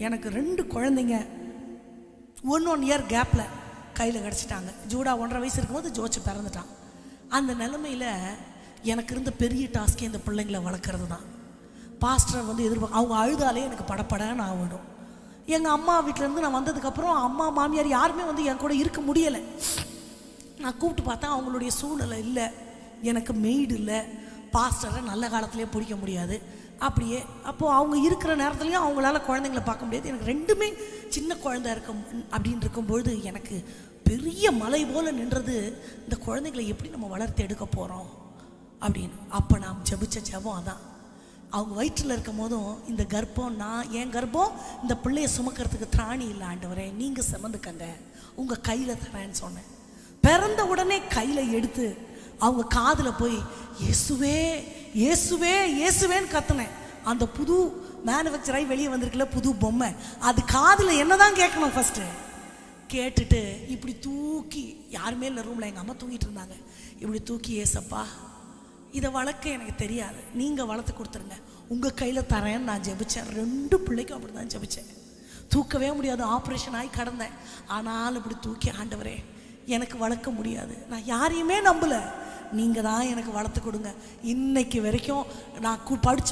எனக்கு 2 குழந்தைங்க 1 இயர் கேப்பில் கையில் கிடச்சிட்டாங்க. ஜூடா 1.5 வயசு இருக்கும்போது ஜோச்சு பிறந்துட்டான். அந்த நிலைமையில் எனக்கு இருந்த பெரிய டாஸ்கே இந்த பிள்ளைங்களை வளர்க்குறது தான். பாஸ்டரை வந்து அவங்க அழுதாலே எனக்கு படப்படன்னு ஆகிடும். எங்கள் அம்மா வீட்டிலேருந்து நான் வந்ததுக்கப்புறம் அம்மா மாமியார் யாருமே வந்து என் கூட இருக்க முடியலை. நான் கூப்பிட்டு பார்த்தா அவங்களுடைய சூழ்நிலை இல்லை, எனக்கு மெய்டு இல்லை, பாஸ்டரை நல்ல காலத்திலே பிடிக்க முடியாது. அப்படியே அப்போது அவங்க இருக்கிற நேரத்துலையும் அவங்களால குழந்தைங்களை பார்க்க முடியாது. எனக்கு 2மே சின்ன குழந்தை அப்படின்னு இருக்கும்பொழுது எனக்கு பெரிய மலை போல் நின்றது, இந்த குழந்தைங்களை எப்படி நம்ம வளர்த்து எடுக்க போகிறோம் அப்படின்னு. அப்போ நான் ஜெபிச்ச ஜெபம் அதான். அவங்க வயிற்றில் இருக்கும் போதும் இந்த கர்ப்பம், என் கர்ப்பம் இந்த பிள்ளையை சுமக்கிறதுக்கு திராணி இல்லை ஆண்டவரே, நீங்கள் சுமந்துக்கங்க, உங்கள் கையில் தரேன்னு சொன்னேன். பிறந்த உடனே கையில் எடுத்து அவங்க காதில் போய் இயேசுவே இயேசுவே இயேசுவேன்னு கத்துனேன். அந்த புது மேனுஃபேக்சராகி வெளியே வந்திருக்குல்ல புது பொம்மை, அது காதில் என்ன தான் கேட்கணும் ஃபஸ்ட்டு. கேட்டுட்டு இப்படி தூக்கி, யாருமே இல்லை ரூமில், எங்கள் அம்மா தூங்கிட்டு இருந்தாங்க, இப்படி தூக்கி ஏசப்பா இதை வளர்க்க எனக்கு தெரியாது, நீங்கள் வளர்த்து கொடுத்துருங்க, உங்கள் கையில் தரேன்னு நான் ஜெபிச்சேன். 2 பிள்ளைக்கும் அப்படி தான் ஜெபிச்சேன். தூக்கவே முடியாது, ஆப்ரேஷன் ஆகி கடந்தேன். ஆனாலும் இப்படி தூக்கி ஆண்டவரே எனக்கு வளர்க்க முடியாது, நான் யாரையுமே நம்பலை, நீங்கள் தான் எனக்கு வளர்த்து கொடுங்க. இன்னைக்கு வரைக்கும் நான்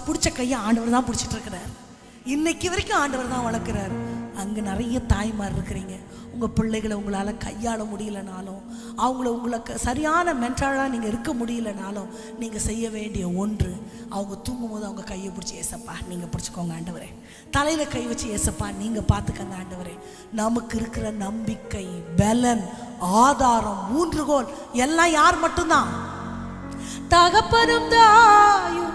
பிடிச்ச கையை ஆண்டவர் தான் பிடிச்சிட்டு இருக்கிறார். இன்னைக்கு வரைக்கும் ஆண்டவர் தான் வளர்க்குறார். அங்கே நிறைய தாய்மார் இருக்கிறீங்க, உங்கள் பிள்ளைகளை உங்களால் கையாள முடியலனாலும், உங்களுக்கு சரியான மென்டலாக நீங்கள் இருக்க முடியலனாலும், நீங்கள் செய்ய வேண்டிய ஒன்று, அவங்க தூங்கும் போது அவங்க கையை பிடிச்சி ஏசப்பா நீங்கள் பிடிச்சிக்கோங்க ஆண்டவரே, தலையில் கை வச்சு ஏசப்பா நீங்கள் பார்த்துக்கங்க ஆண்டவரே. நமக்கு இருக்கிற நம்பிக்கை, பலன், ஆதாரம், ஊன்றுகோல் எல்லாம் யார் மட்டும்தான்? தகப்பனும் தாயும்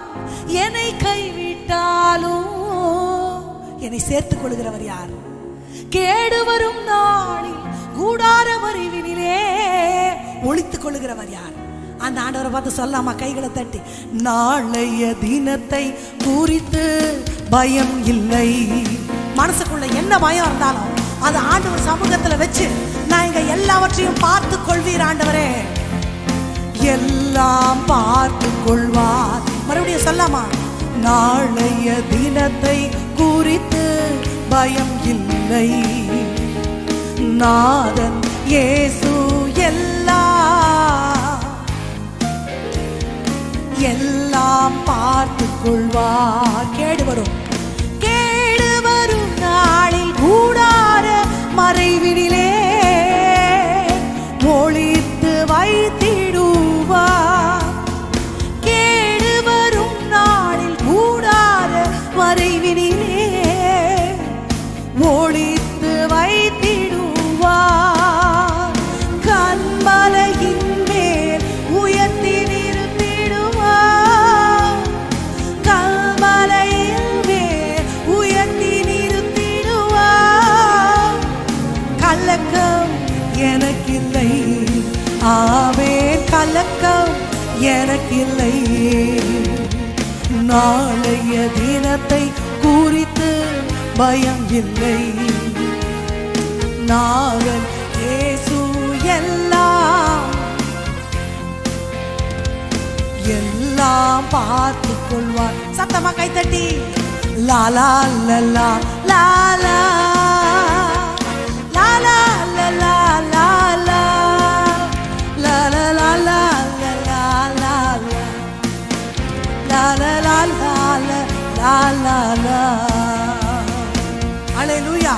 என்னை கைவிட்டாலும் என்னை சேர்த்துக் கொள்கிறவர் யார்? கேடு வரும் நாளில் கூடார மறைவினிலே ஒளித்துக் கொள்கிறவர் யார்? அந்த ஆண்டவரை பார்த்து சொல்லாமா கைகளை தட்டி? நாளைய தினத்தை குறித்து பயம் இல்லை. மனசுக்குள்ள என்ன பயம் இருந்தாலும் அது ஆண்டவர் சமூகத்துல வச்சு, நான் இங்க எல்லாவற்றையும் பார்த்து கொள்வீர் ஆண்டவரே, எல்லாம் பார்த்து கொள்வார். மறுபடியும் சொல்லாமா? நாளைய தினத்தை குறித்து பயம் இல்லை, நாதன் இயேசு எல்லாம் பார்த்து கொள்வார். கேடு வரும் நாளில் கூடார மறைவினிலே ஒளித்து வைத்திடுவார். கேடு வரும் நாளில் கூடார மறைவினிலே ஒளித்து வைத்திடுவார். கண்மலையின் மேல் உயர்த்தி நிறுத்திடுவார். கண்மலையின் மேல் உயர்த்தி நிறுத்திடுவார். கலக்கம் எனக்கில்லை, ஆவே கலக்கம் எனக்கில்லை. நாளைய தினத்தை குறித்து பயம் இல்லை, நாங்கள் இயேசு எல்லாம் பார்த்து கொள்வார். சத்தமா கைத்தட்டி லாலா லலா லாலா லாலா லாலா லாலா லாலா லாலா லாலா லாலா லாலா லாலா. ஹல்லேலூயா.